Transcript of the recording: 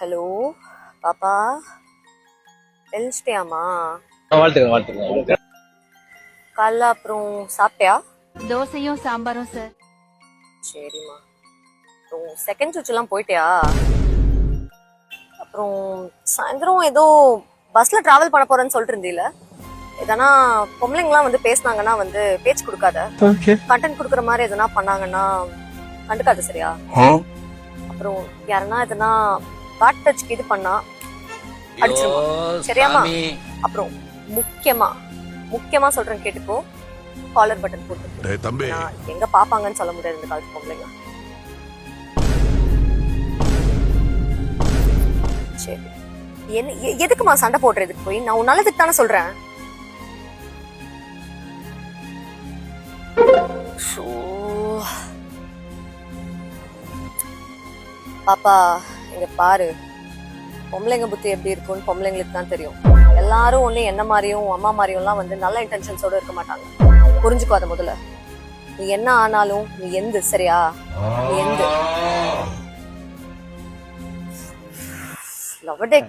Hello பாப்பா, எழுந்துட்டியாமா? வாழ்த்துங்க. காலைல அப்புறம் சாப்பிட்டியா? தோசையும் சாம்பாரும் சார். சரிம்மா. அப்புறம் செகண்ட் சுவிட்செல்லாம் போயிட்டியா? அப்புறம் சாயந்தரம் ஏதோ பஸ்ல டிராவல் பண்ண போறேன்னு சொல்லிட்டு இருந்தீல, எதனா பொம்பளைங்களாம் வந்து பேசினாங்கன்னா வந்து பேச்சு கொடுக்காத. கண்டென்ட் கொடுக்குற மாதிரி எதனா பண்ணாங்கன்னா கண்டுக்காது, சரியா? அப்புறம் யாருன்னா எதனா பேட் டச்சுக்கு இது பண்ணா அடிச்சிருமா, சரியாமா? அப்புறம் முக்கியமா சொல்றேன் கேட்டுக்கோ, காலர் பட்டன் போட்டு. எங்க பாப்பாங்கன்னு சொல்ல முடியாது இந்த காலத்து பொம்பளைங்க. சரி, எதுக்குமா சண்டை போடுறதுக்கு போய்? நான் உன் நல்லதுக்கு தானே சொல்றேன். பாப்பா இங்க பாரு, பொம்பளைங்க புத்தி எப்படி இருக்கும்னு பொம்பளைங்களுக்கு தான் தெரியும். எல்லாரும் ஒண்ணு என்ன மாதிரியும் அம்மா மாதிரியும் எல்லாம் வந்து நல்ல இன்டென்ஷன்ஸோட இருக்க மாட்டாங்க. புரிஞ்சுக்கோ அத முதல்ல. நீ என்ன ஆனாலும் நீ எந்து, சரியா? நீ எந்து. லவ் டே.